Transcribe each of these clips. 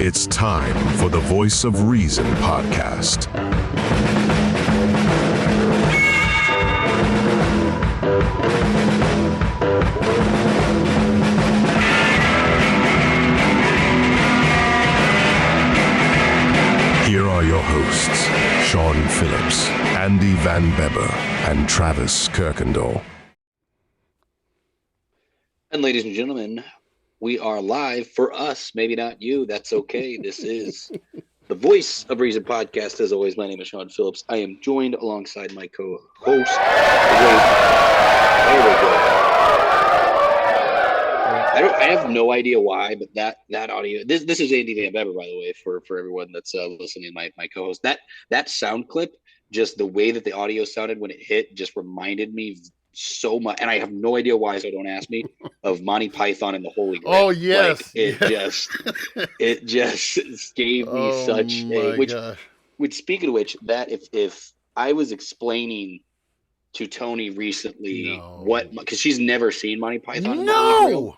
It's time for the Voice of Reason podcast. Here are your hosts, Sean Phillips, Andy Van Beber, and Travis Kirkendall. And ladies and gentlemen, we are live. For us, maybe not you, that's okay. This is the Voice of Reason podcast. As always, my name is Sean Phillips. I am joined alongside my co-host. There we go. I have no idea why, but that audio. This is Andy Van Beber, by the way, for everyone that's listening. My co-host. That sound clip, just the way that the audio sounded when it hit, just reminded me so much, and I have no idea why, so don't ask me, of Monty Python and the Holy Grail. Oh yes, it just gave me such a which speaking of which, that if I was explaining to Tony recently what, because she's never seen Monty Python and the Holy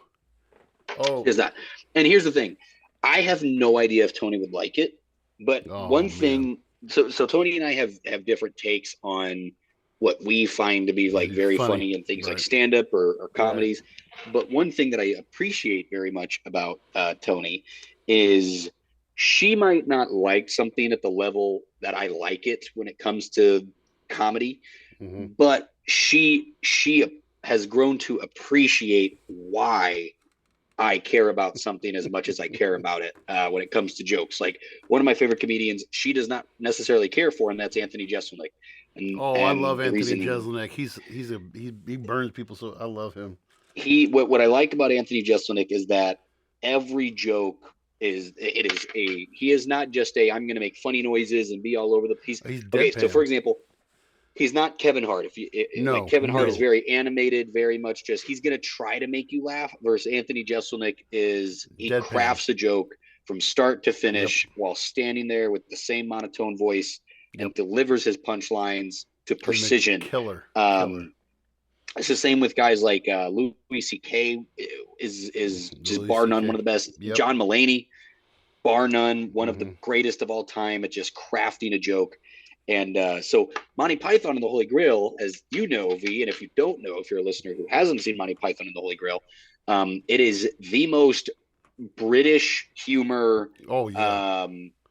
Grail. Is that, and here's the thing, I have no idea if Tony would like it, but one thing, so Tony and I have different takes on what we find to be like very funny and things like stand-up or comedies. Right. But one thing that I appreciate very much about Tony is she might not like something at the level that I like it when it comes to comedy, but she has grown to appreciate why I care about something as much as I care about it when it comes to jokes. Like, one of my favorite comedians, she does not necessarily care for, and that's Anthony Jeselnik. I love Anthony Jeselnik. He burns people, so I love him. What I like about Anthony Jeselnik is that every joke he is not just I'm going to make funny noises and be all over the place. Okay, so for example, he's not Kevin Hart. Kevin Hart is very animated, very much just, he's going to try to make you laugh, versus Anthony Jeselnik is deadpan. Crafts a joke from start to finish while standing there with the same monotone voice and delivers his punchlines to precision. Killer. It's the same with guys like Louis C.K. is just bar none one of the best. Yep. John Mulaney, bar none, one of the greatest of all time at just crafting a joke. And so Monty Python and the Holy Grail, as you know, V, and if you don't know, if you're a listener who hasn't seen Monty Python and the Holy Grail, it is the most British humor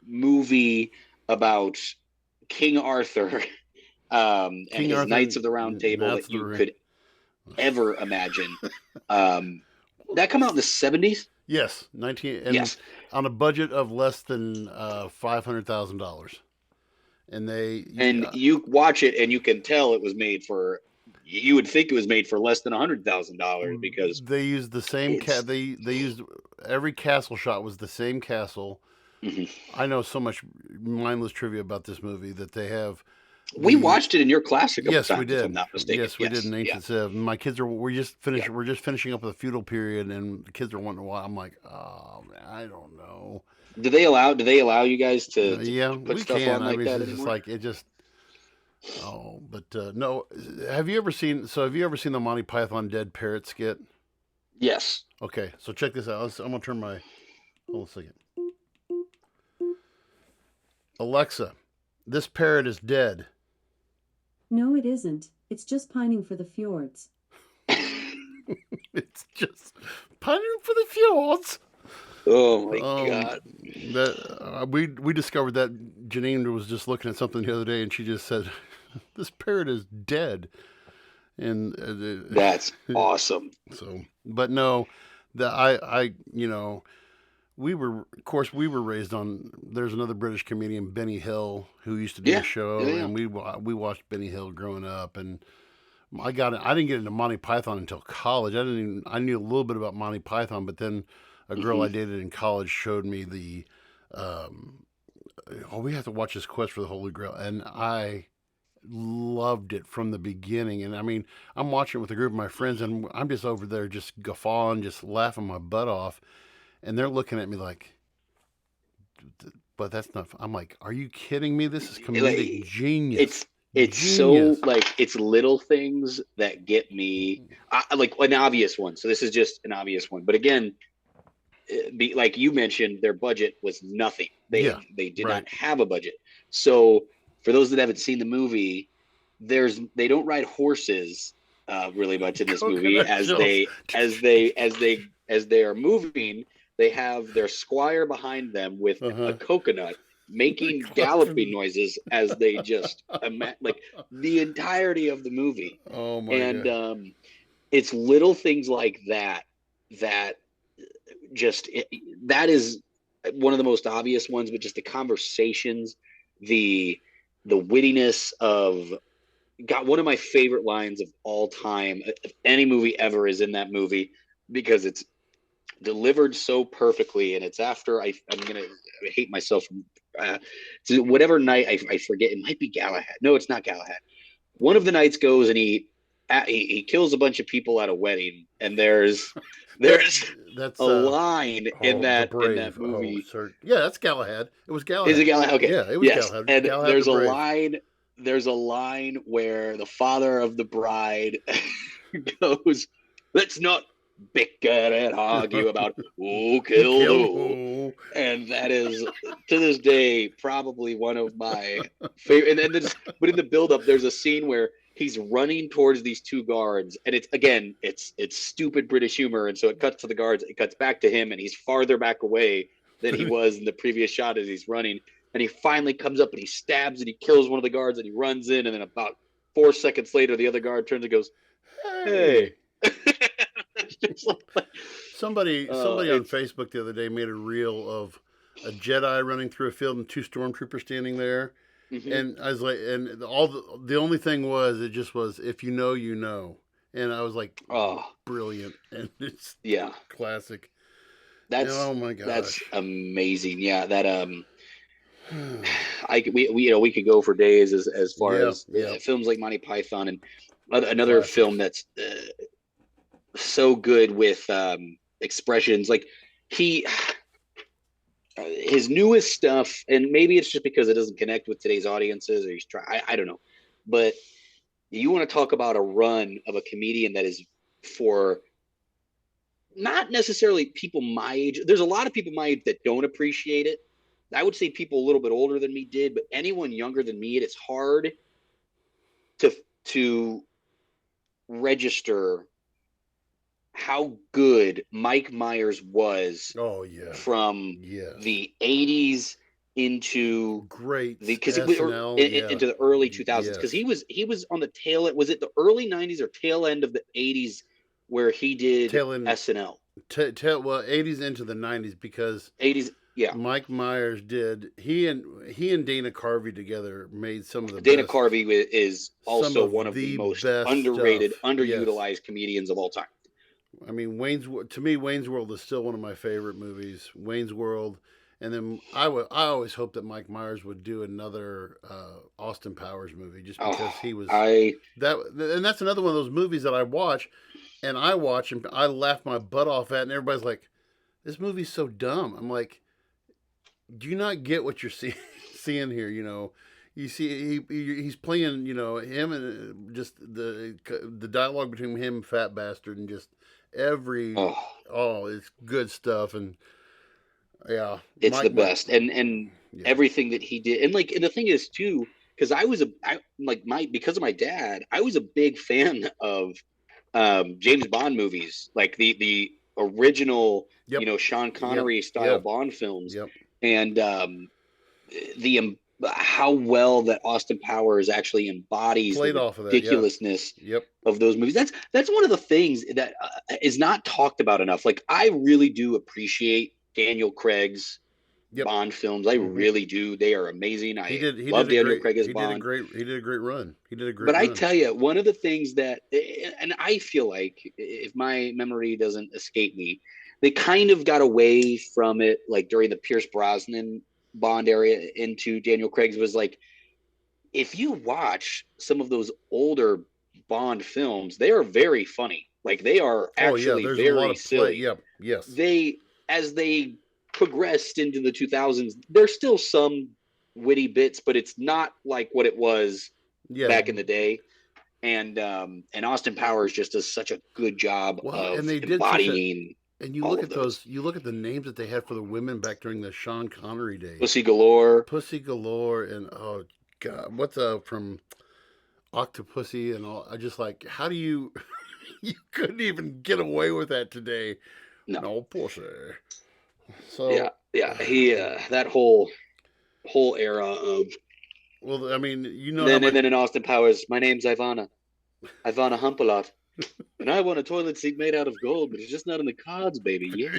movie about King Arthur and his Knights of the Round Table that you could ever imagine. That come out in the 70s? Yes, on a budget of less than $500,000. And you watch it and you can tell it was made for, you would think it was made for less than $100,000 because they used the same they used, every castle shot was the same castle. I know so much mindless trivia about this movie that they have. We watched it in your class a couple times, we did. If I'm not mistaken. Yes, we did in Ancient Civ. My kids we're just finishing up with the feudal period, and the kids are wanting to watch. I'm like, oh man, I don't know. Do they allow you guys to put we stuff can. on like that it's anymore? Like it just. No. Have you ever seen the Monty Python Dead Parrot skit? Yes. Okay, so check this out. I'm gonna turn my. Hold on a second. Alexa, this parrot is dead. No, it isn't. It's just pining for the fjords. It's just pining for the fjords. Oh my God! We discovered that Janine was just looking at something the other day, and she just said, "This parrot is dead," and that's awesome. So, but no, we were raised on. There's another British comedian, Benny Hill, who used to do a show, and we watched Benny Hill growing up, and I didn't get into Monty Python until college. I knew a little bit about Monty Python, but then a girl I dated in college showed me the, we have to watch this Quest for the Holy Grail, and I loved it from the beginning. And I mean, I'm watching it with a group of my friends, and I'm just over there just guffawing, just laughing my butt off. And they're looking at me like, but that's not. I'm like, are you kidding me? This is comedic genius. It's genius. So like, it's little things that get me. Like an obvious one. So this is just an obvious one. But again, like you mentioned, their budget was nothing. They did not have a budget. So for those that haven't seen the movie, they don't ride horses really much in this movie. As they are moving, they have their squire behind them with a coconut making galloping noises as they just like the entirety of the movie. Oh my God. It's little things like that that is one of the most obvious ones, but just the conversations, the wittiness of one of my favorite lines of all time, if any movie ever, is in that movie, because it's delivered so perfectly, and it's after I'm gonna hate myself. Whatever night I forget, it might be Galahad. No, it's not Galahad. One of the knights goes and he kills a bunch of people at a wedding, and there's that's a line in that movie. Yeah, that's Galahad. It was Galahad. Is it Galahad? Okay. Yeah, it was Galahad. And Galahad there's a line. There's a line where the father of the bride goes, "Let's not bicker and argue about who killed who." And that is, to this day, probably one of my favorite. But in the build-up, there's a scene where he's running towards these two guards, and it's stupid British humor, and so it cuts to the guards, it cuts back to him, and he's farther back away than he was in the previous shot as he's running, and he finally comes up and he stabs and he kills one of the guards, and he runs in, and then about 4 seconds later, the other guard turns and goes, "Hey." Somebody on Facebook the other day made a reel of a Jedi running through a field and 2 stormtroopers standing there. Mm-hmm. And I was like, and the only thing was, it just was, if you know, you know. And I was like, brilliant. And it's classic. Oh my gosh. That's amazing. Yeah. That, we could go for days as far as films like Monty Python, and another film that's so good with expressions. Like his newest stuff, and maybe it's just because it doesn't connect with today's audiences, or he's trying, I don't know, but you want to talk about a run of a comedian that is for not necessarily people my age. There's a lot of people my age that don't appreciate it. I would say people a little bit older than me did, but anyone younger than me, it's hard to register how good Mike Myers was from the 80s into into the early 2000s, because he was on the tail end. Was it the early 90s or tail end of the 80s where he did SNL? 80s into the 90s, because 80s. Yeah, Mike Myers did. He and Dana Carvey together made some of the Dana Carvey is also one of the most underrated, underutilized comedians of all time. I mean, Wayne's World is still one of my favorite movies. Wayne's World, and then I always hoped that Mike Myers would do another Austin Powers movie, just because he was and that's another one of those movies that I watch and I laugh my butt off at, and everybody's like, "This movie's so dumb." I'm like, do you not get what you're seeing here? You know, you see he's playing, you know, him, and just the dialogue between him and Fat Bastard, and just it's good stuff. And it's the best. And everything that he did. And the thing is too, because because of my dad, I was a big fan of James Bond movies, like the original, you know, Sean Connery style Bond films. And how well that Austin Powers actually embodies the ridiculousness of those movies. That's one of the things that is not talked about enough. Like, I really do appreciate Daniel Craig's Bond films. I really do. They are amazing. I love Daniel Craig as Bond. He did a great run. But I tell you, one of the things that, and I feel like, if my memory doesn't escape me, they kind of got away from it, like during the Pierce Brosnan Bond area into Daniel Craig's, was like, if you watch some of those older Bond films, they are very funny. Like, they are actually very silly. As they progressed into the 2000s, there's still some witty bits, but it's not like what it was back in the day. And Austin Powers just does such a good job of embodying And you all look of at those. those. You look at the names that they had for the women back during the Sean Connery days. Pussy Galore. Pussy Galore, and oh god, what's from Octopussy and all. I just like, how do you? You couldn't even get away with that today. No pussy. So yeah. He that whole era of. Well, I mean, you know, And then in Austin Powers, my name's Ivana Humpalot. And I want a toilet seat made out of gold, but it's just not in the cards, baby. Yeah.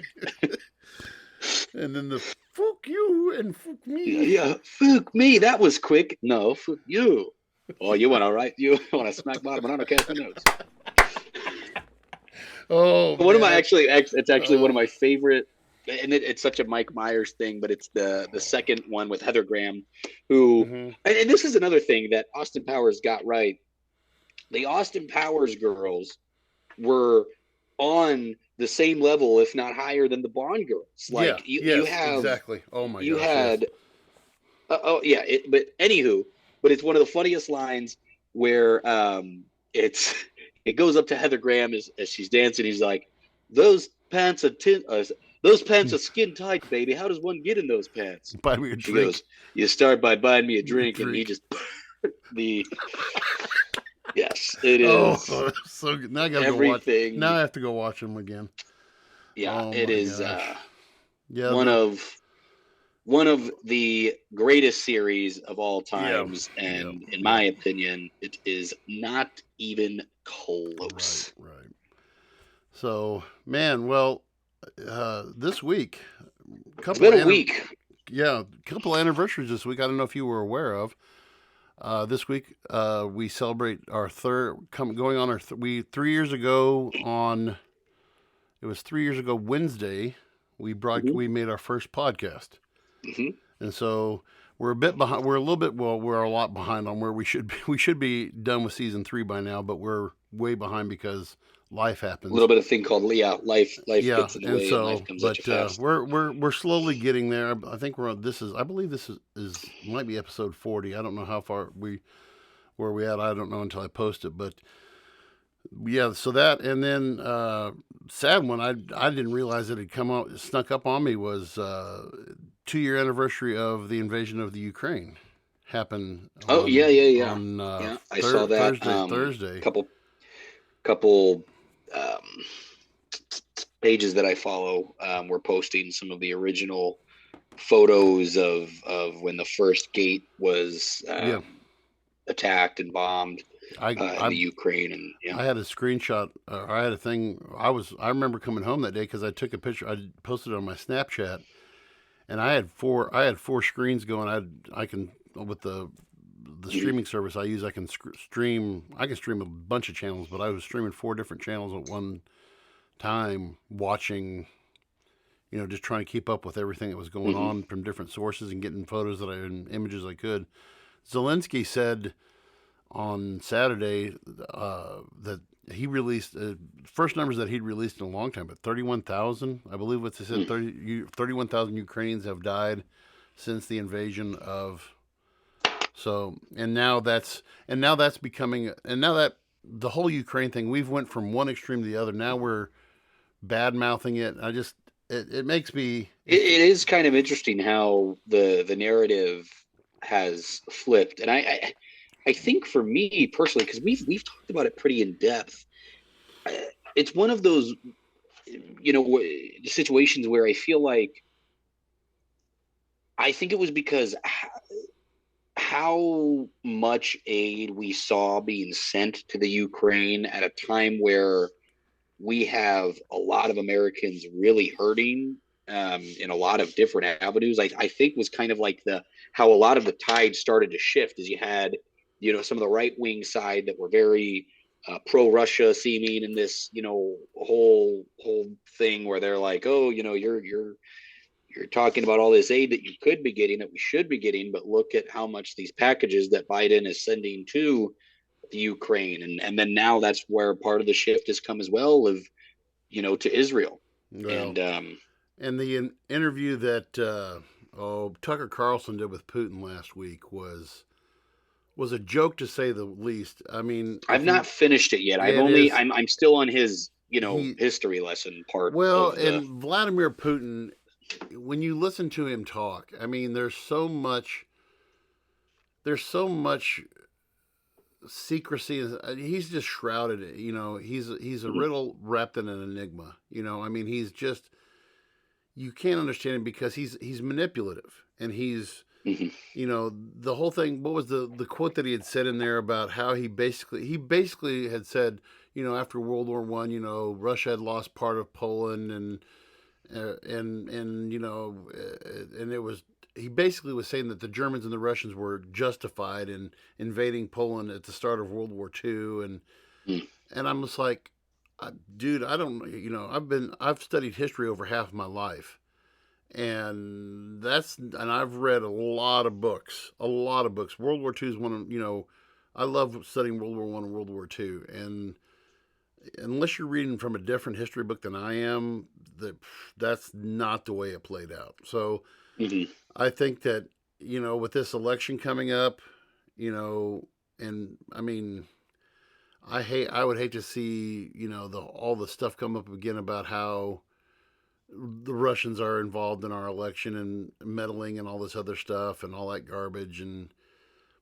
And then the fuck you and fuck me. Yeah, fuck me. That was quick. No, fuck you. Oh, you want all right? You want to smack bottom and I don't cast my notes. Oh, one of my it's actually one of my favorite, and it's such a Mike Myers thing, but it's the second one with Heather Graham, who, and this is another thing that Austin Powers got right. The Austin Powers girls were on the same level, if not higher, than the Bond girls. Like you have exactly. Oh my god. You had but anywho, but it's one of the funniest lines where it goes up to Heather Graham as she's dancing. He's like, those pants are skin tight, baby. How does one get in those pants? Buy me a She drink. goes, you start by buying me a drink. And he just yes, it is. Oh, so good. Now I gotta everything. Go watch. Now I have to go watch them again. Yeah, it is. Yeah, one of the greatest series of all times, and in my opinion, it is not even close. Right. So, man, well, this week, it's been a week. Yeah, a couple of anniversaries this week. I don't know if you were aware of. This week, we celebrate our going on our 3 years ago on. It was 3 years ago Wednesday. We made our first podcast. Mm-hmm. And so we're a bit behind. We're a lot behind on where we should be. We should be done with season 3 by now, but we're way behind because life happens. A little bit of thing called life gets in the way, and life comes at you fast. We're slowly getting there. I think I believe this is might be episode 40. I don't know how far where we at. I don't know until I post it, but yeah, so that, and then sad one, I didn't realize it had snuck up on me, was 2-year anniversary of the invasion of the Ukraine happened. On, I saw that Thursday. Couple pages that I follow were posting some of the original photos of when the first gate was attacked and bombed. In the Ukraine, and I had a screenshot. I had a thing. I remember coming home that day because I took a picture. I posted it on my Snapchat, and I had four screens going. I can with the streaming service I use. I can stream. I can stream a bunch of channels, but I was streaming 4 different channels at one time, watching. Just trying to keep up with everything that was going on from different sources and getting photos and images I could. Zelensky said on Saturday that he released first numbers that he'd released in a long time, but 31,000, I believe what they said, 31,000 Ukrainians have died since the invasion of. So now that the whole Ukraine thing, we've went from one extreme to the other. Now we're bad mouthing it. It makes me. It is kind of interesting how the narrative has flipped, and I think for me personally, because we've talked about it pretty in depth, it's one of those, situations where I feel like I think it was because how much aid we saw being sent to the Ukraine at a time where we have a lot of Americans really hurting in a lot of different avenues. I think was kind of like how a lot of the tide started to shift as you had. Some of the right-wing side that were very pro-Russia seeming in this, whole thing where they're like, oh, you're talking about all this aid that you could be getting, that we should be getting, but look at how much these packages that Biden is sending to the Ukraine. And then now that's where part of the shift has come as well of, to Israel. Well, and the interview that Tucker Carlson did with Putin last week was a joke to say the least. I mean, I've not finished it yet. I'm still on his, history lesson part. Well, and Vladimir Putin, when you listen to him talk, I mean, there's so much secrecy. He's just shrouded. He's a riddle wrapped in an enigma. I mean, he's just, you can't understand him because he's manipulative, and he's the whole thing. What was the quote that he had said in there about how he basically had said, after World War I, Russia had lost part of Poland, and it was, he basically was saying that the Germans and the Russians were justified in invading Poland at the start of World War II, and I'm just like, dude, I don't, I've studied history over half my life, and I've read a lot of books. World War II is one of, I love studying World War I and World War II, and unless you're reading from a different history book than I am, that's not the way it played out. So I think that, with this election coming up, and I mean, I would hate to see, all the stuff come up again about how the Russians are involved in our election and meddling and all this other stuff and all that garbage.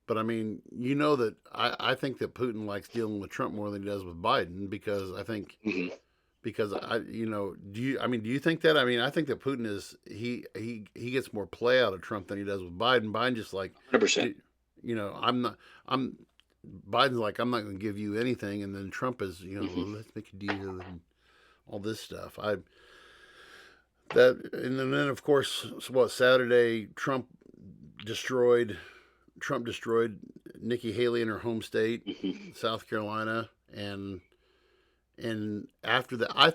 But I mean, that I think that Putin likes dealing with Trump more than he does with Biden, because I think, because do you think that? I mean, I think that Putin he gets more play out of Trump than he does with Biden. Biden just like 100%. Biden's like, I'm not going to give you anything, and then Trump is, well, let's make a deal and all this stuff. And then of course, Saturday, Trump destroyed Nikki Haley in her home state, South Carolina, and after that, I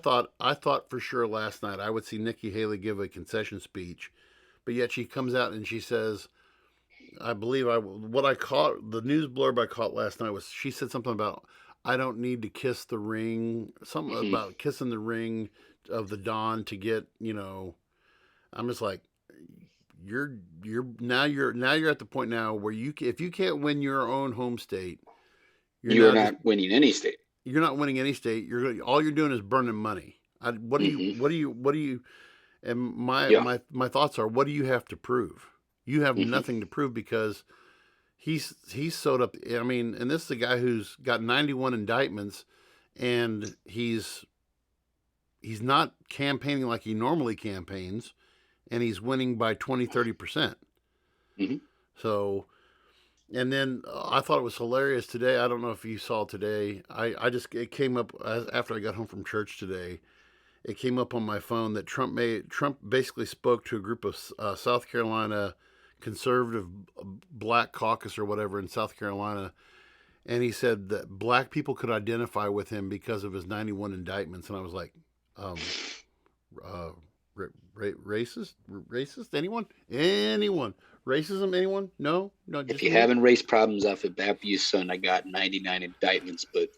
thought for sure last night I would see Nikki Haley give a concession speech, but yet she comes out and she says, I believe the news blurb I caught last night was, she said something about, I don't need to kiss the ring, something about kissing the ring of the dawn to get, I'm just like, you're at the point now where if you can't win your own home state, you're not winning any state. You're not winning any state. All you're doing is burning money. What do you? And my thoughts are, what do you have to prove? You have nothing to prove, because he's sewed up. I mean, and this is a guy who's got 91 indictments, and he's not campaigning like he normally campaigns, and he's winning by 20-30%. So, and then I thought it was hilarious today. I don't know if you saw today. It came up after I got home from church today. It came up on my phone that Trump basically spoke to a group of South Carolina conservative black caucus or whatever in South Carolina, and he said that black people could identify with him because of his 91 indictments. And I was like, racist? Anyone? Racism? Anyone? No. If you're having race problems off of that for your son, I got 99 indictments, but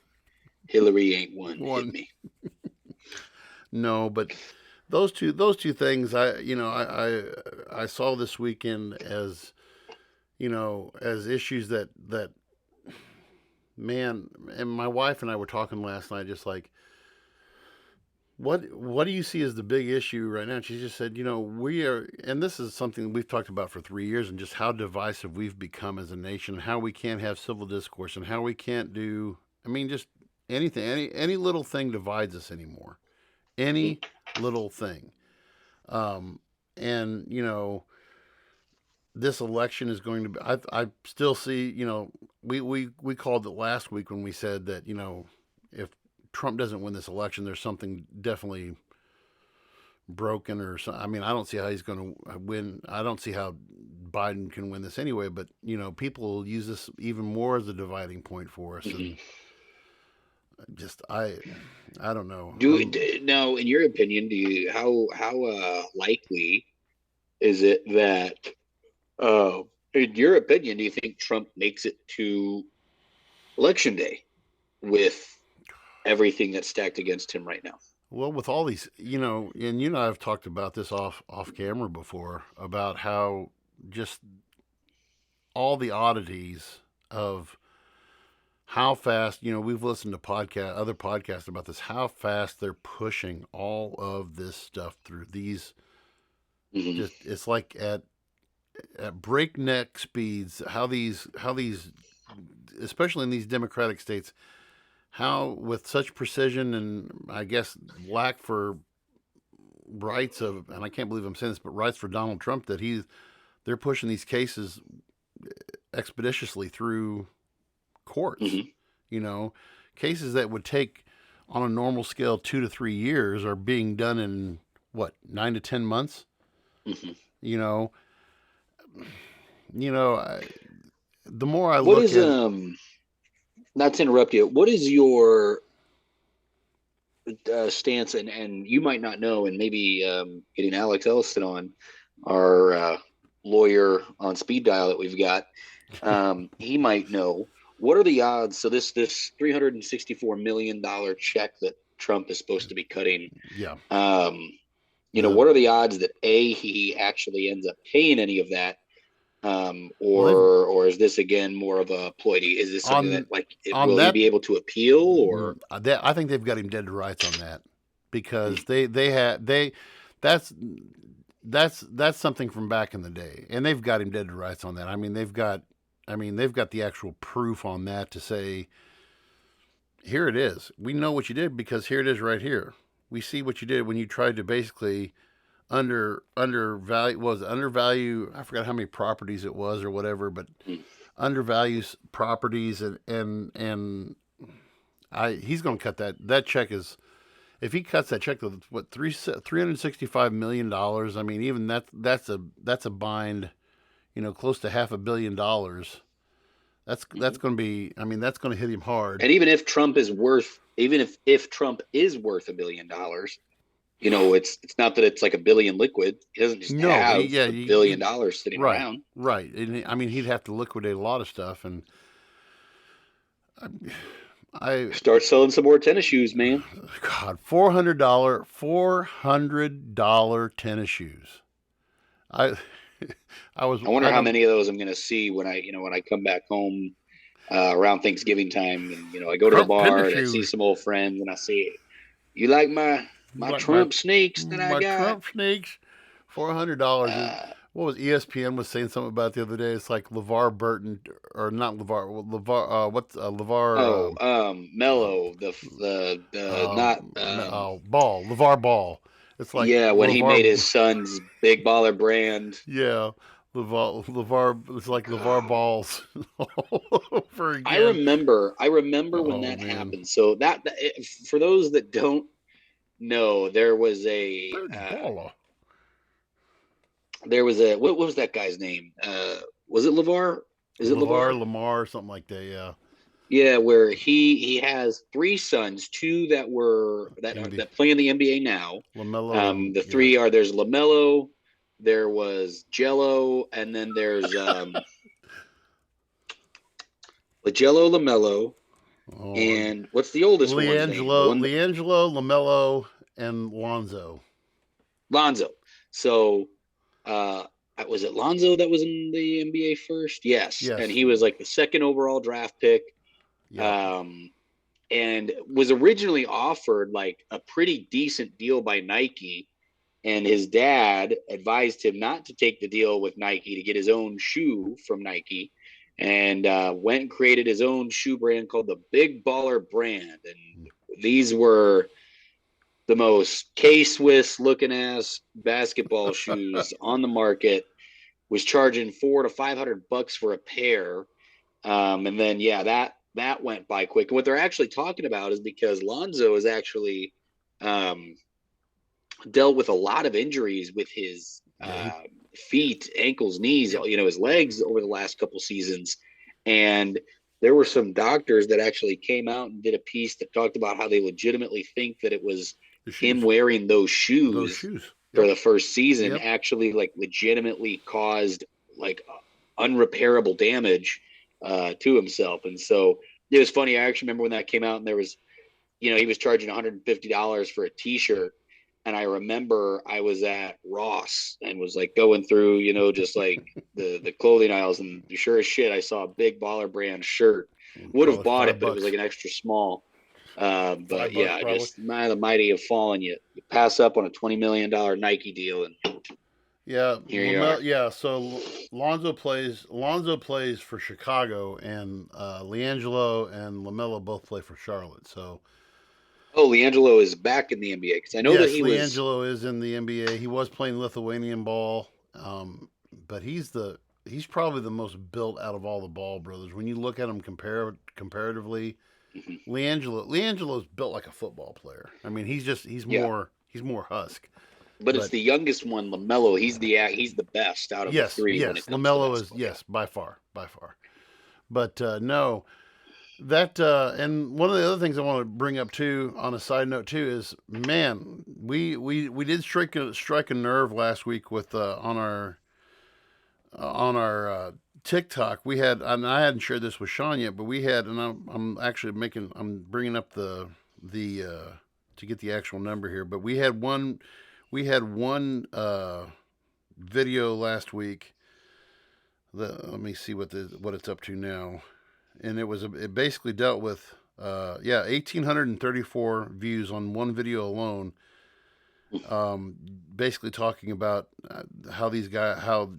Hillary ain't one. Hit me. No, but those two things I saw this weekend as issues that man, and my wife and I were talking last night, just like, what do you see as the big issue right now? And she just said, we are, and this is something we've talked about for 3 years, and just how divisive we've become as a nation, and how we can't have civil discourse, and how we can't do, just anything, any little thing divides us anymore. Any little thing. And, this election is going to be, I still see, we called it last week when we said that, if Trump doesn't win this election, there's something definitely broken or something. I don't see how he's going to win. I don't see how Biden can win this anyway, but, people will use this even more as a dividing point for us. And just, I don't know. Now, in your opinion, how likely is it that, in your opinion, do you think Trump makes it to Election Day with everything that's stacked against him right now? Well, with all these, and I've talked about this off camera before, about how just all the oddities of how fast, we've listened to other podcasts about this, how fast they're pushing all of this stuff through these. Mm-hmm. Just, it's like at breakneck speeds, how these, especially in these democratic states, how with such precision and I guess lack for rights of, and I can't believe I'm saying this, but rights for Donald Trump, that they're pushing these cases expeditiously through courts. Mm-hmm. Cases that would take on a normal scale 2 to 3 years are being done in what, 9 to 10 months. Mm-hmm. The more I what look is at it, not to interrupt you, what is your stance, and you might not know, and maybe getting Alex Ellison on, our lawyer on speed dial that we've got, he might know. What are the odds? So this $364 million check that Trump is supposed to be cutting. Yeah. What are the odds that he actually ends up paying any of that? Or is this again more of a ploy? Is this something that will he be able to appeal, or I think they've got him dead to rights on that, because that's something from back in the day, and they've got him dead to rights on that. I mean, they've got the actual proof on that to say, here it is. We know what you did because here it is right here. We see what you did when you tried to basically undervalue. I forgot how many properties it was or whatever, but undervalues properties, and he's going to cut that check. Is, if he cuts that check to what, $365 million. I mean, even that's a bind, close to $500 million. That's going to be. I mean, that's going to hit him hard. And even if Trump is worth $1 billion, it's not that it's like $1 billion liquid. He doesn't just have $1 billion sitting around. Right. And, I mean, he'd have to liquidate a lot of stuff, and I start selling some more tennis shoes, man. God, $400 tennis shoes. I wonder how many of those I'm going to see when I come back home around Thanksgiving time, and I go to the bar and I see some old friends, and I say, "You like my Trump sneaks that I got?" My Trump sneaks, $400. What was ESPN was saying something about the other day? It's like LeVar Burton, or not LeVar. LeVar, what's LeVar? Mello, Ball, LeVar Ball. It's like, when LeVar, he made his son's big baller brand. Yeah. LeVar, it's like LeVar Balls over again. I remember when that happened. So that for those that don't know, there was a what was that guy's name? Was it LeVar? Is it LeVar? Lamar, something like that, yeah. Yeah, where he has 3 sons, 2 that play in the NBA now. LaMelo. The 3 are, there's LaMelo, there was Jello, and then there's Jello, LaMelo, and what's the oldest one? LiAngelo, LaMelo, and Lonzo. So, was it Lonzo that was in the NBA first? Yes. And he was like the 2nd overall draft pick. Yep. And was originally offered like a pretty decent deal by Nike, and his dad advised him not to take the deal with Nike, to get his own shoe from Nike, and went and created his own shoe brand called the Big Baller brand. And these were the most K-Swiss looking ass basketball shoes on the market. Was charging $400 to $500 for a pair. And then, that went by quick. And what they're actually talking about is because Lonzo is actually dealt with a lot of injuries with his feet, ankles, knees, his legs over the last couple seasons. And there were some doctors that actually came out and did a piece that talked about how they legitimately think that it was him wearing those shoes. For the first season, actually like legitimately caused like unrepairable damage to himself. And so it was funny. I actually remember when that came out, and there was, he was charging $150 for a t-shirt. And I remember I was at Ross and was like going through, just like the clothing aisles, and sure as shit, I saw a Big Baller brand shirt. Would have bought it, but $5. it was like an extra small. But $5 yeah, probably. just the mighty have fallen. You pass up on a $20 million Nike deal, and yeah, here you are. yeah. So Lonzo plays for Chicago, and LiAngelo and LaMelo both play for Charlotte. So Oh, LiAngelo is back in the NBA because I know that yes, he was. LiAngelo is in the NBA. He was playing Lithuanian ball, but he's probably the most built out of all the Ball brothers. When you look at him comparatively, Mhm. LiAngelo's built like a football player. I mean, he's Yeah. more husk. But it's the youngest one, LaMelo. He's the best out of the three when it comes to LaMelo is basketball. by far. But no, that and one of the other things I want to bring up too, on a side note too, is man, we did strike a nerve last week with on our TikTok. We had, and I hadn't shared this with Sean yet, but we had, and I'm bringing up the to get the actual number here, but we had one video last week. Let me see what it's up to now, and it basically dealt with 1,834 views on one video alone. Basically talking about how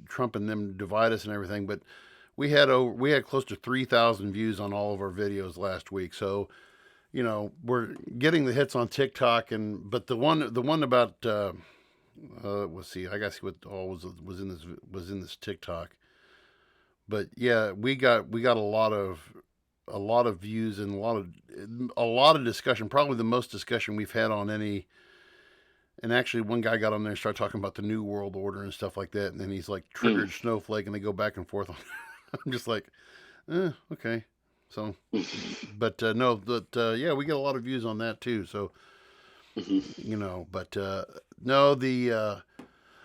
Trump and them divide us and everything. But we had close to 3,000 views on all of our videos last week. So, we're getting the hits on TikTok, but the one about let's see, I gotta see what all was in this TikTok. But yeah, we got a lot of views and a lot of discussion. Probably the most discussion we've had on any. And actually, one guy got on there and started talking about the New World Order and stuff like that. And then he's like, triggered snowflake, and they go back and forth. I'm just like, okay. So, but no, yeah, we get a lot of views on that too. So, but no, the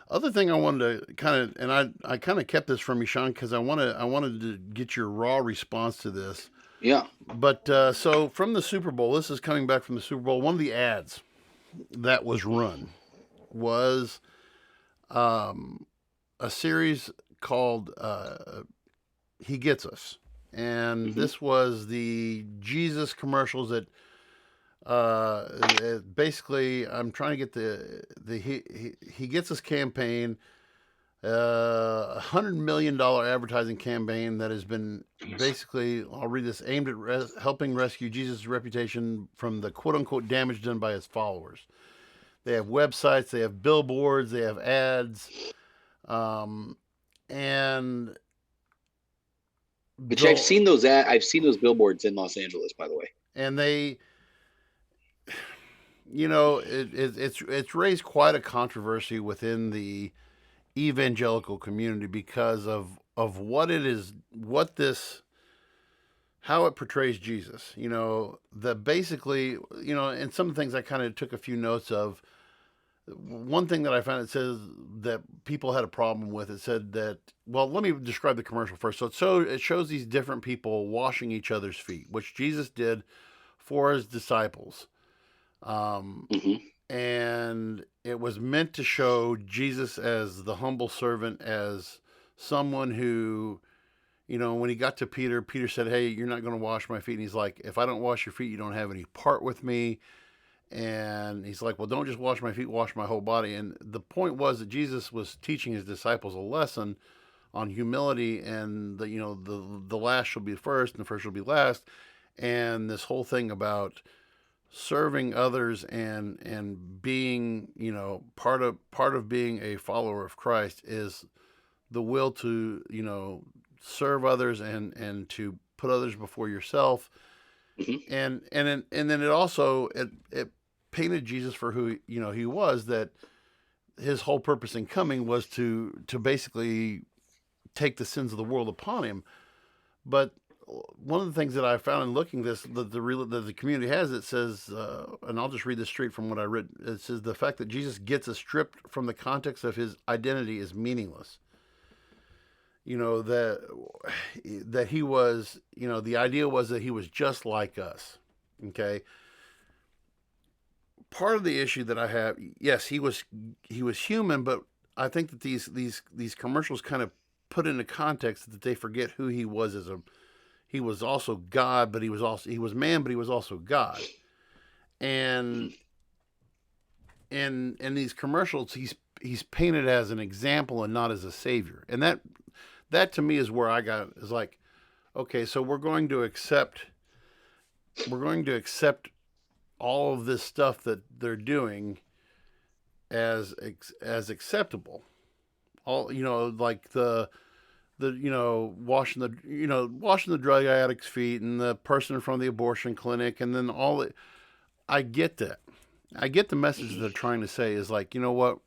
other thing I wanted to kind of, and I kind of kept this from you, Sean, because I wanted to get your raw response to this. Yeah. But so from the Super Bowl, this is coming back from the Super Bowl. One of the ads that was run was a series called He Gets Us. And this was the Jesus commercials that basically, I'm trying to get the He Gets Us campaign, $100 million advertising campaign that has been basically, I'll read this, aimed at helping rescue Jesus' reputation from the quote-unquote damage done by his followers. They have websites, they have billboards, they have ads, and... Which I've seen those billboards in Los Angeles, by the way. And they... it's raised quite a controversy within the evangelical community because of what it is, how it portrays Jesus. That basically, and some things I kind of took a few notes of. One thing that I found, it says that people had a problem with. It said that, well, let me describe the commercial first. So it shows these different people washing each other's feet, which Jesus did for his disciples. And it was meant to show Jesus as the humble servant, as someone who, when he got to Peter, Peter said, "Hey, you're not going to wash my feet." And he's like, "If I don't wash your feet, you don't have any part with me." And he's like, "Well, don't just wash my feet, wash my whole body." And the point was that Jesus was teaching his disciples a lesson on humility, and the last shall be first and the first shall be last. And this whole thing about serving others and being, part of being a follower of Christ is the will to, serve others and to put others before yourself. And then it also it painted Jesus for who he was, that his whole purpose in coming was to basically take the sins of the world upon him. But one of the things that I found in looking this, that the community has, it says, and I'll just read this straight from what I read. It says the fact that Jesus gets us stripped from the context of his identity is meaningless. That he was, the idea was that he was just like us. Okay. Part of the issue that I have, yes, he was human, but I think that these commercials kind of put into context that they forget who he was he was also God, but he was man, but he was also God. And in these commercials, he's painted as an example and not as a savior. And that to me is where I got is like, okay, so we're going to accept all of this stuff that they're doing as acceptable. All like the washing the drug addict's feet and the person from the abortion clinic, and then all that. I get that. I get the message they're trying to say is like, you know what?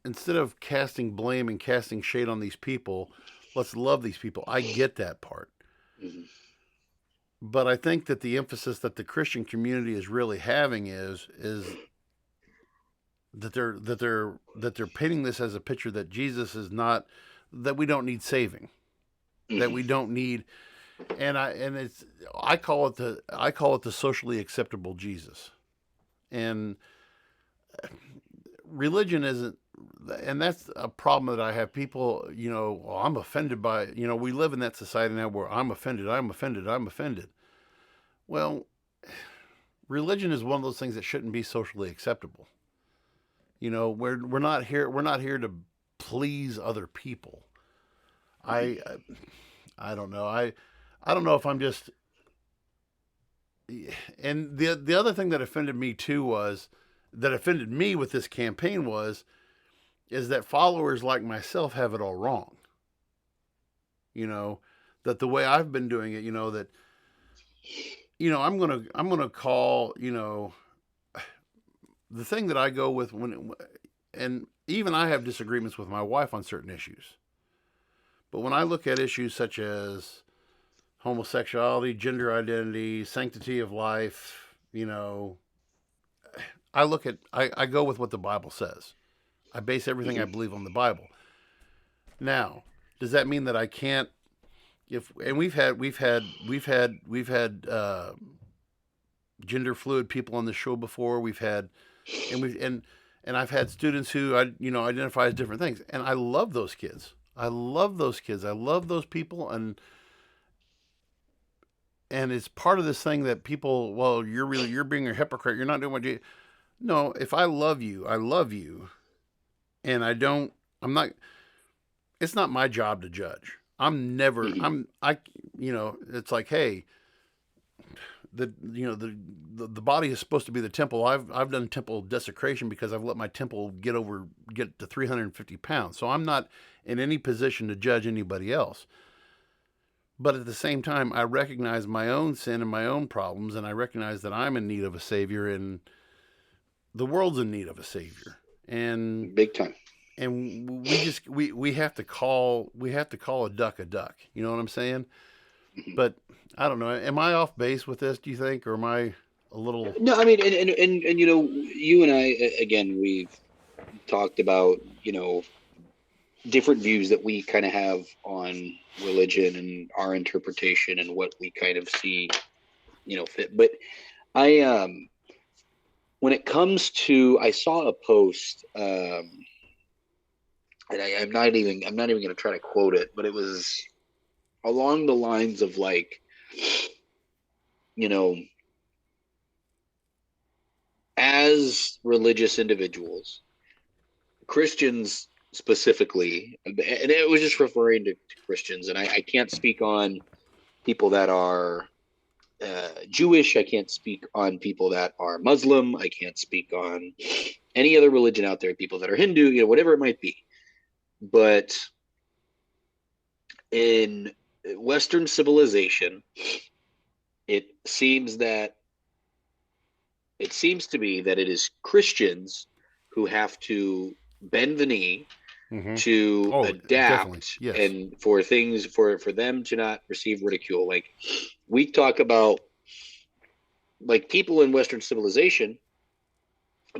Instead of casting blame and casting shade on these people, let's love these people. I get that part. Mm-hmm. But I think that the emphasis that the Christian community is really having is that they're painting this as a picture that Jesus is not, that we don't need saving, mm-hmm. that we don't need, I call it the socially acceptable Jesus, and religion isn't, and that's a problem that I have. People, I'm offended by, we live in that society now where I'm offended. Well, religion is one of those things that shouldn't be socially acceptable. We're not here to please other people. I don't know. I don't know if I'm just, and the other thing that offended me with this campaign is that followers like myself have it all wrong. That the way I've been doing it, that, I'm going to call, the thing that I go with and even I have disagreements with my wife on certain issues. But when I look at issues such as homosexuality, gender identity, sanctity of life, I go with what the Bible says. I base everything I believe on the Bible. Now, does that mean that I can't? We've had gender fluid people on the show before. And I've had students who identify as different things, and I love those kids. I love those people, and it's part of this thing that people, well, you're being a hypocrite. You're not doing what you. No, if I love you, and I'm not. It's not my job to judge. I'm never. It's like, hey, the body is supposed to be the temple. I've done temple desecration because I've let my temple get to 350 pounds. So I'm not in any position to judge anybody else. But at the same time, I recognize my own sin and my own problems, and I recognize that I'm in need of a savior, and the world's in need of a savior, and big time. And we have to call a duck a duck. You know what I'm saying? But I don't know. Am I off base with this, do you think, or am I a little? No, I mean, and you and I, again, we've talked about, different views that we kind of have on religion and our interpretation and what we kind of see, fit. But when it comes to, I saw a post, and I'm not even going to try to quote it, but it was along the lines of like, as religious individuals, Christians specifically, and it was just referring to Christians, and I can't speak on people that are Jewish. I can't speak on people that are Muslim. I can't speak on any other religion out there, people that are Hindu, whatever it might be. But in Western civilization, it seems to be that it is Christians who have to bend the knee to adapt, yes. And for things for them to not receive ridicule. Like we talk about, like people in Western civilization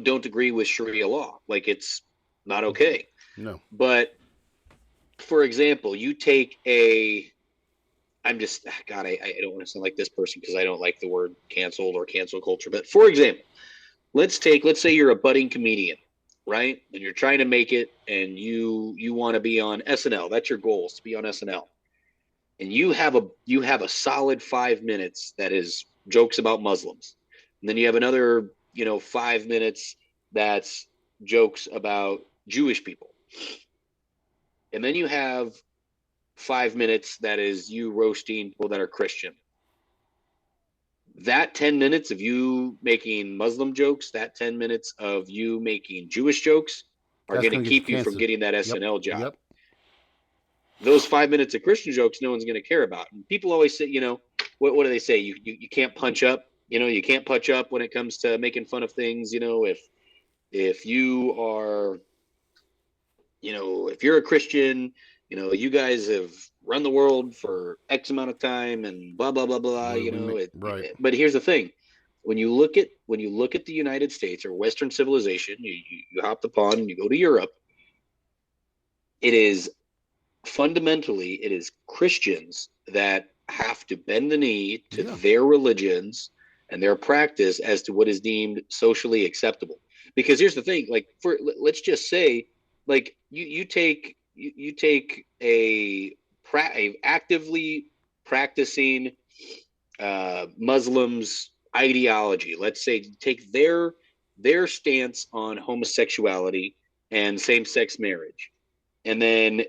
don't agree with Sharia law. Like it's not okay. No. But for example, you take I don't want to sound like this person because I don't like the word canceled or cancel culture. But for example, let's say you're a budding comedian, right? And you're trying to make it, and you want to be on SNL. That's your goal, is to be on SNL. and you have a solid 5 minutes that is jokes about Muslims, and then you have another 5 minutes that's jokes about Jewish people, and then you have 5 minutes that is you roasting people that are Christian. That 10 minutes of you making Muslim jokes, that 10 minutes of you making Jewish jokes are going to keep you from getting that SNL job. Yep. Those 5 minutes of Christian jokes, no one's going to care about. And people always say, what do they say? You can't punch up. You can't punch up when it comes to making fun of things. If you are, if you're a Christian, you guys have run the world for X amount of time and blah blah blah blah. Right. But here's the thing: when you look at the United States or Western civilization, you hop the pond and you go to Europe. It is Christians that have to bend the knee to their religions and their practice as to what is deemed socially acceptable. Because here's the thing: let's just say, you take a actively practicing Muslims ideology. Let's say take their stance on homosexuality and same-sex marriage, and then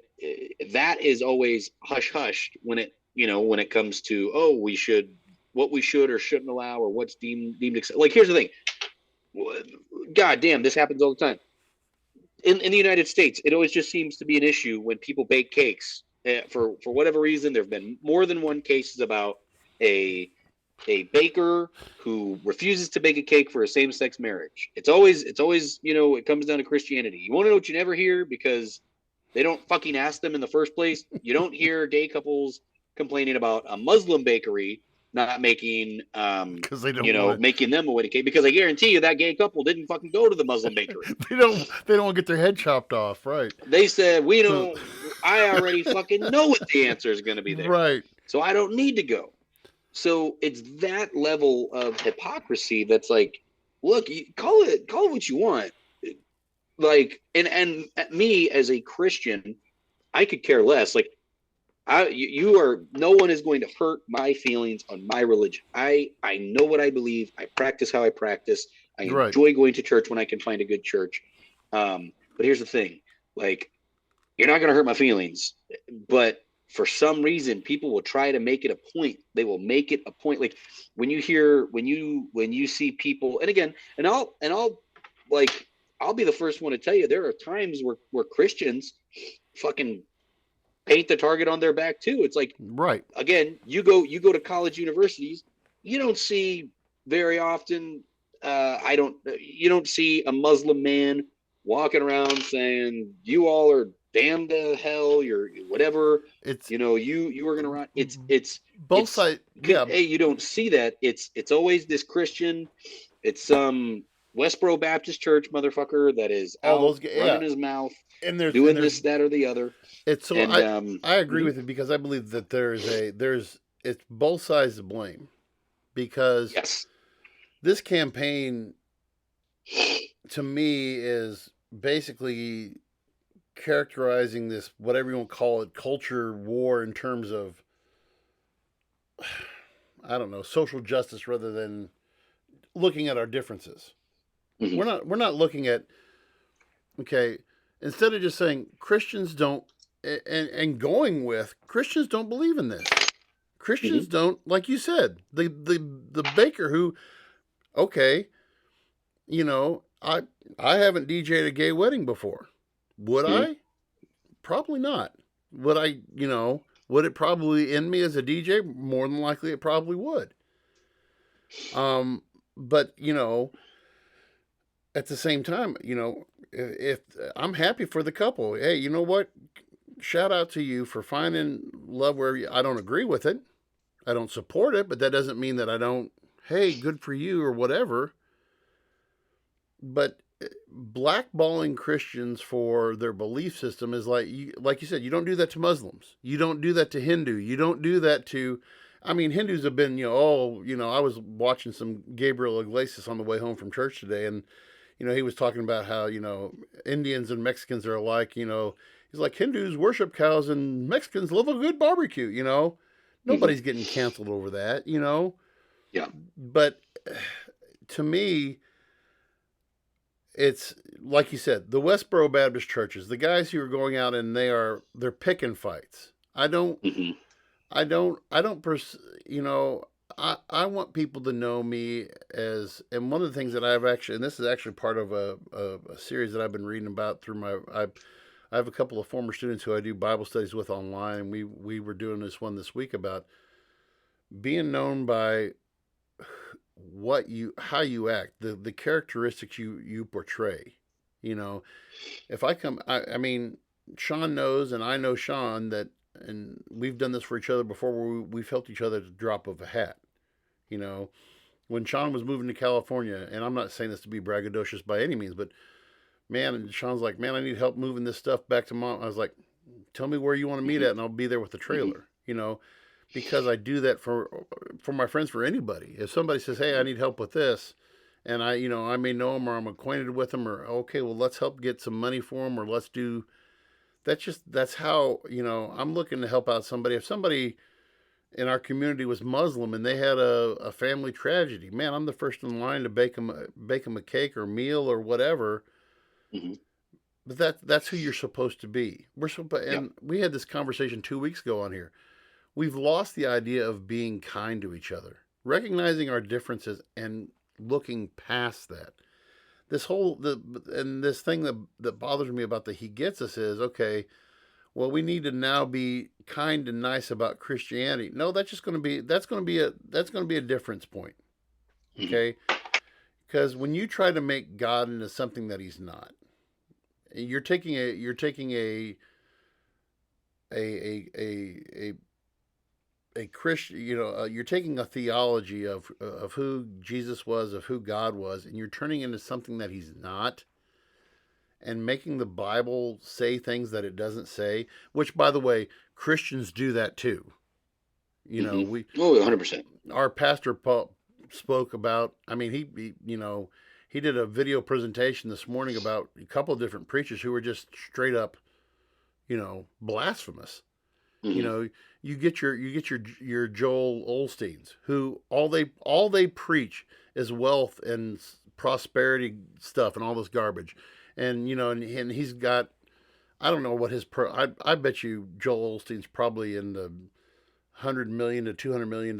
that is always hush-hushed when it comes to what we should or shouldn't allow, or what's deemed acceptable. Here's the thing. God damn, this happens all the time. In the United States, it always just seems to be an issue when people bake cakes. For whatever reason, there have been more than one cases about a baker who refuses to bake a cake for a same-sex marriage. It's always it comes down to Christianity. You want to know what you never hear, because they don't fucking ask them in the first place? You don't hear gay couples complaining about a Muslim bakery not making because they don't making them a wedding cake, because I guarantee you that gay couple didn't fucking go to the Muslim bakery. they don't want to get their head chopped off, right? They said, I already fucking know what the answer is going to be there, right? So I don't need to go. So it's that level of hypocrisy that's like, look, you call it what you want. And me as a Christian, I could care less. No one is going to hurt my feelings on my religion. I know what I believe. I practice how I practice. I enjoy going to church when I can find a good church. But here's the thing, you're not going to hurt my feelings, but for some reason, people will try to make it a point. They will make it a point. When you see people, and again, I'll be the first one to tell you, there are times where Christians fucking paint the target on their back too. It's right. Again, you go to college universities, you don't see very often. You don't see a Muslim man walking around saying you all are damned to hell. You're whatever. It's you are gonna run. It's both sides. Yeah. Hey, you don't see that. It's always this Christian. It's some Westboro Baptist Church motherfucker that is running his mouth and they're doing this, that, or the other. It's so I agree with it, because I believe that it's both sides to blame, because this campaign to me is basically characterizing this, whatever you want to call it, culture war in terms of, I don't know, social justice, rather than looking at our differences. Mm-hmm. We're not looking at, instead of just saying Christians don't, and going with Christians don't believe in this. Christians don't, like you said, the baker who, I haven't DJ'd a gay wedding before. Would I? Probably not. Would I, would it probably end me as a DJ? More than likely it probably would. But, at the same time, if I'm happy for the couple, hey, you know what? Shout out to you for finding love where I don't agree with it. I don't support it, but that doesn't mean that I don't, hey, good for you or whatever. But blackballing Christians for their belief system is like you said, you don't do that to Muslims. You don't do that to Hindu. You don't do that to, Hindus have been, I was watching some Gabriel Iglesias on the way home from church today, and, he was talking about how, Indians and Mexicans are alike, he's like, Hindus worship cows and Mexicans love a good barbecue, Nobody's getting canceled over that, Yeah. But to me, it's like you said, the Westboro Baptist churches, the guys who are going out and they're picking fights. I don't, I want people to know me as, and one of the things that I've actually, and this is actually part of a series that I've been reading about through I have a couple of former students who I do Bible studies with online, and we were doing this one this week about being known by how you act, the characteristics you portray. If I come, I mean, Sean knows, and I know Sean that, and we've done this for each other before, where we've helped each other at the drop of a hat. When Sean was moving to California, and I'm not saying this to be braggadocious by any means, but man, and Sean's like, man, I need help moving this stuff back to mom. I was like, tell me where you want to meet at, and I'll be there with the trailer. Because I do that for my friends, for anybody. If somebody says, hey, I need help with this, and I may know them, or I'm acquainted with them, or okay, well, let's help get some money for them, or let's do. That's how I'm looking to help out somebody. If somebody in our community was Muslim and they had a family tragedy, man, I'm the first in line to bake them a cake or meal or whatever. But that's who you're supposed to be. And we had this conversation 2 weeks ago on here. We've lost the idea of being kind to each other, recognizing our differences and looking past that. This thing that bothers me about the he gets us is, okay, well, we need to now be kind and nice about Christianity. No, that's going to be a difference point. Okay? Because when you try to make God into something that he's not, you're taking a Christian, you're taking a theology of who Jesus was, of who God was, and you're turning into something that he's not, and making the Bible say things that it doesn't say, which, by the way, Christians do that too. We 100%. Our pastor Paul spoke about, I mean, he did a video presentation this morning about a couple of different preachers who were just straight up, blasphemous. You get your Joel Osteens, who all they preach is wealth and prosperity stuff and all this garbage, and and he's got, I don't know what I bet you Joel Osteen's probably in the $100 million to $200 million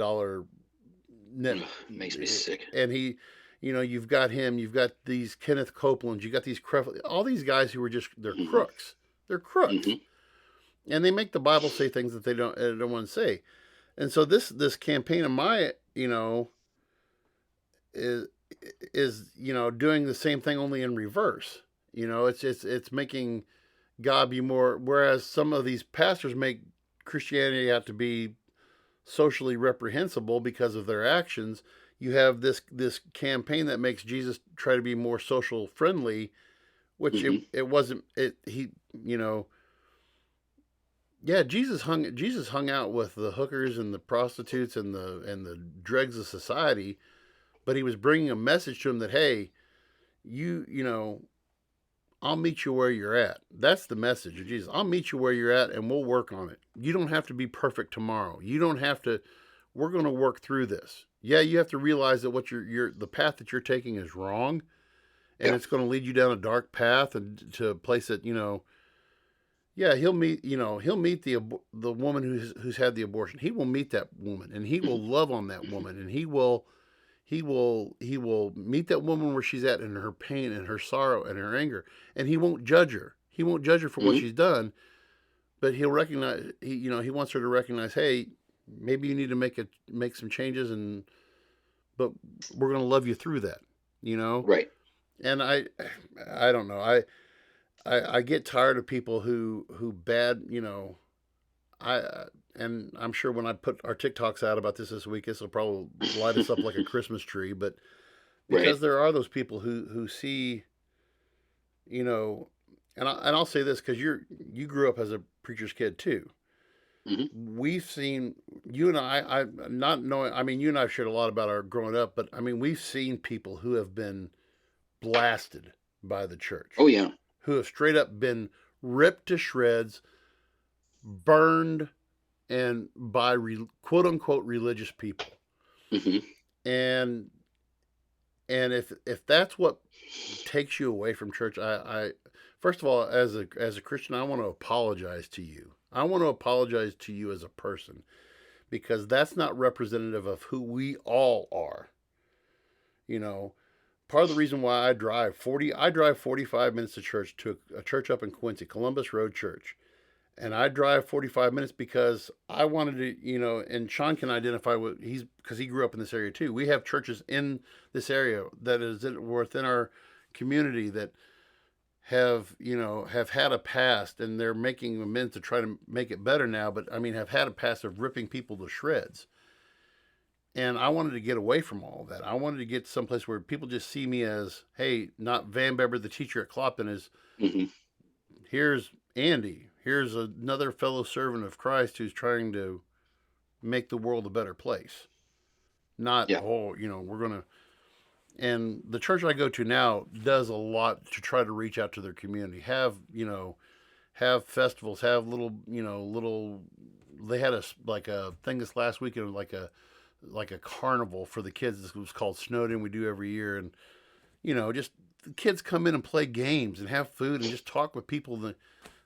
net. Makes me sick. And he, you've got him, you've got these Kenneth Copelands, you got these all these guys who are they're crooks. They're crooks. And they make the Bible say things that they don't want to say. And so this campaign of my, is doing the same thing, only in reverse. It's making God be more, whereas some of these pastors make Christianity out to be socially reprehensible because of their actions. You have this campaign that makes Jesus try to be more social friendly, which it wasn't. Jesus hung out with the hookers and the prostitutes and the dregs of society, but he was bringing a message to them that, hey, I'll meet you where you're at. That's the message of Jesus. I'll meet you where you're at, and we'll work on it. You don't have to be perfect tomorrow. You don't have to. We're going to work through this. Yeah, you have to realize that what the path that you're taking is wrong, and it's going to lead you down a dark path and to a place that Yeah, he'll meet the woman who's had the abortion. He will meet that woman, and he will love on that woman, and he will meet that woman where she's at in her pain and her sorrow and her anger, and he won't judge her. He won't judge her for what she's done, but he'll recognize. He wants her to recognize, hey, maybe you need to make some changes, but we're going to love you through that. Right. And I don't know. I get tired of people who bad, and I'm sure when I put our TikToks out about this week, this will probably light us up like a Christmas tree. But because there are those people who see, and I'll say this because you grew up as a preacher's kid too. We've seen, you and I not knowing. I mean, you and I have shared a lot about our growing up, but I mean, we've seen people who have been blasted by the church. Oh, yeah. Who have straight up been ripped to shreds, burned, and by quote unquote religious people. Mm-hmm. And if that's what takes you away from church, I first of all, as a Christian, I want to apologize to you. I want to apologize to you as a person, because that's not representative of who we all are. You know, part of the reason why I drive 45 minutes to church, to a church up in Quincy, Columbus Road Church. And I drive 45 minutes because I wanted to, and Sean can identify what because he grew up in this area too. We have churches in this area that is within our community that have had a past, and they're making amends to try to make it better now. But I mean, have had a past of ripping people to shreds. And I wanted to get away from all of that. I wanted to get someplace where people just see me as, hey, not Van Beber, the teacher at Clopton, is here's Andy. Here's another fellow servant of Christ who's trying to make the world a better place. Not, we're going to... And the church I go to now does a lot to try to reach out to their community. Have festivals, have little... They had a thing this last weekend, like a carnival for the kids. This was called Snowed In. We do every year. And, just the kids come in and play games and have food and just talk with people in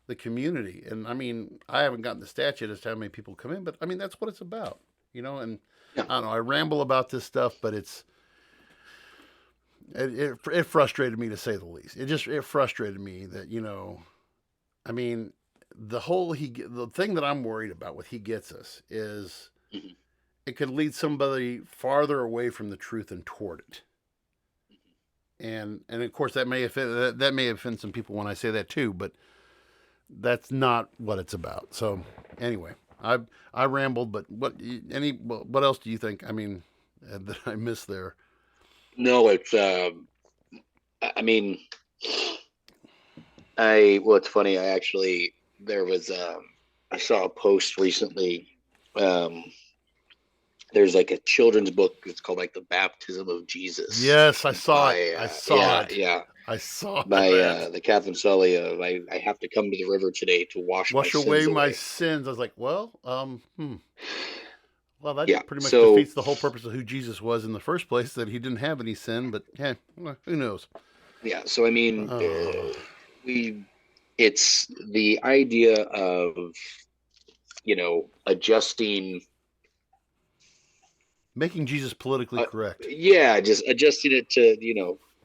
the community. And I mean, I haven't gotten the stat yet as to how many people come in, but I mean, that's what it's about, and I don't know, I ramble about this stuff, but it frustrated me, to say the least. It frustrated me that, I mean, the thing that I'm worried about with he gets us is it could lead somebody farther away from the truth and toward it. And of course that may offend some people when I say that too, but that's not what it's about. So anyway, I rambled, but what else do you think? I mean, that I missed there? No, it's I mean, it's funny. I saw a post recently. There's like a children's book. It's called like The Baptism of Jesus. Yes, I saw it. I saw it. Yeah. I saw by the Catherine Sully of I have to come to the river today to wash away my sins. I was like, well, well, that pretty much defeats the whole purpose of who Jesus was in the first place, that he didn't have any sin, but yeah, who knows? Yeah. So, I mean, it's the idea of, adjusting, making Jesus politically correct. Yeah. Just adjusting it to,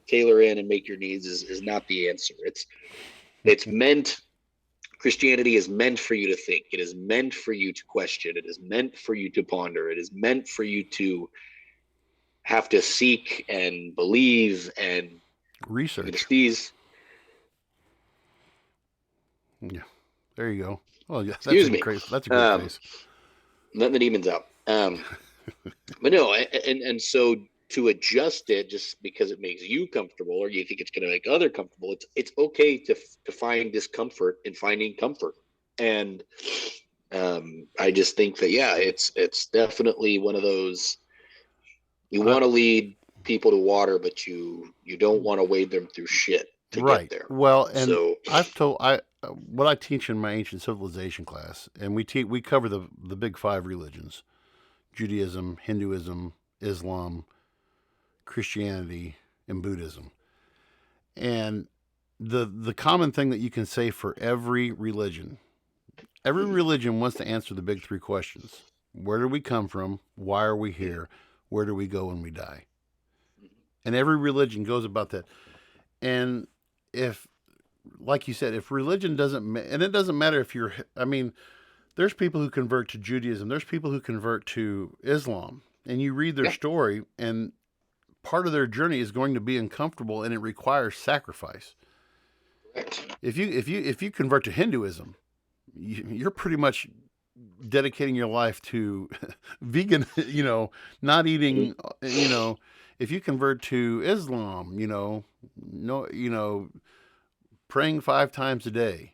tailor in and make your needs is not the answer. It's meant, Christianity is meant for you to think. It is meant for you to question. It is meant for you to ponder. It is meant for you to have to seek and believe and research. Yeah, there you go. Oh yeah, that's a great phrase. Letting the demons out. But no, and so to adjust it just because it makes you comfortable, or you think it's going to make other comfortable, it's okay to find discomfort in finding comfort. And I just think that it's definitely one of those, you want to lead people to water, but you don't want to wade them through shit to get there. Well, and so what I teach in my ancient civilization class, and we cover the big five religions: Judaism, Hinduism, Islam, Christianity, and Buddhism. And the common thing that you can say for every religion wants to answer the big three questions: where do we come from? Why are we here? Where do we go when we die? And every religion goes about that. And if, like you said, if religion doesn't, and it doesn't matter if there's people who convert to Judaism, there's people who convert to Islam, and you read their story, and part of their journey is going to be uncomfortable, and it requires sacrifice. If you convert to Hinduism, you're pretty much dedicating your life to vegan, not eating, if you convert to Islam, praying 5 times a day,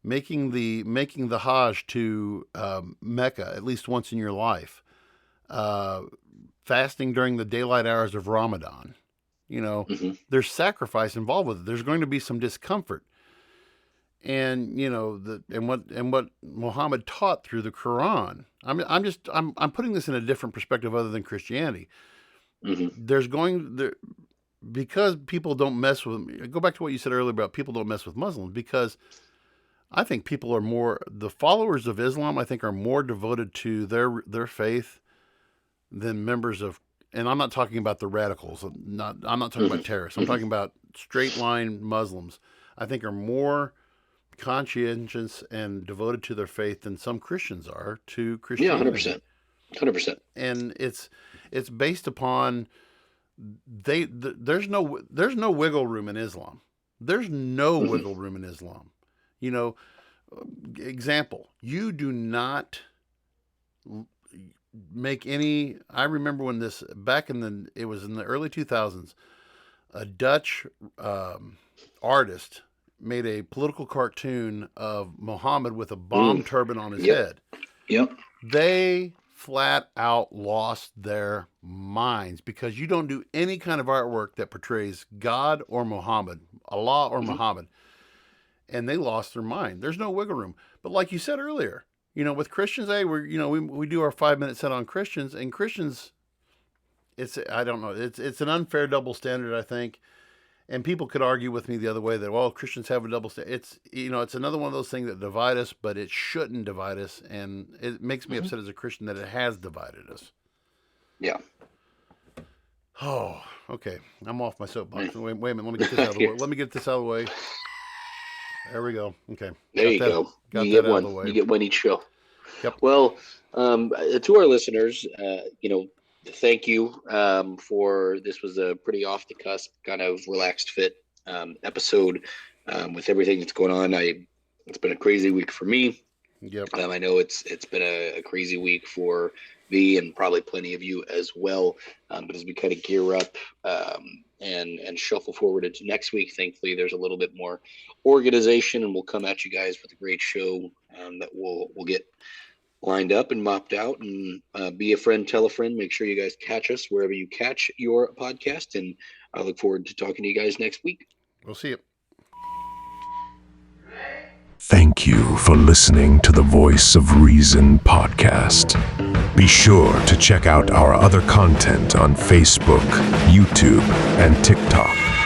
making the Hajj to Mecca at least once in your life, fasting during the daylight hours of Ramadan, There's sacrifice involved with it. There's going to be some discomfort. And, what Muhammad taught through the Quran. I'm putting this in a different perspective other than Christianity. Because people don't mess with, go back to what you said earlier about people don't mess with Muslims, because I think the followers of Islam, I think, are more devoted to their faith than members of, and I'm not talking about the radicals. I'm not talking about terrorists. I'm talking about straight line Muslims. I think are more conscientious and devoted to their faith than some Christians are to Christianity. Yeah, 100%. And it's based upon there's no wiggle room in Islam. There's no wiggle room in Islam. Example, you do not make any. I remember when it was in the early 2000s, a Dutch artist made a political cartoon of Muhammad with a bomb turban on his head. Yep. They flat out lost their minds because you don't do any kind of artwork that portrays God or Muhammad, Allah or Muhammad. And they lost their mind. There's no wiggle room. But like you said earlier, with Christians, we do our 5-minute set on Christians, and Christians, it's an unfair double standard, I think. And people could argue with me the other way that, well, Christians have a double standard. It's another one of those things that divide us, but it shouldn't divide us. And it makes me upset as a Christian that it has divided us. Yeah. Oh, okay. I'm off my soapbox. Wait a minute. Let me get this out of the way. Let me get this out of the way. There we go. Okay. There you go. Got you that get out one. of the way. You get one each show. Yep. Well, to our listeners, thank you for this was a pretty off the cusp, kind of relaxed fit episode with everything that's going on. It's been a crazy week for me. Yep. I know it's been a crazy week for me and probably plenty of you as well. But as we kind of gear up and shuffle forward into next week, thankfully there's a little bit more organization, and we'll come at you guys with a great show that we'll get lined up and mopped out. And be a friend, tell a friend. Make sure you guys catch us wherever you catch your podcast. And I look forward to talking to you guys next week. We'll see you. Thank you for listening to the Voice of Reason podcast. Be sure to check out our other content on Facebook, YouTube, and TikTok.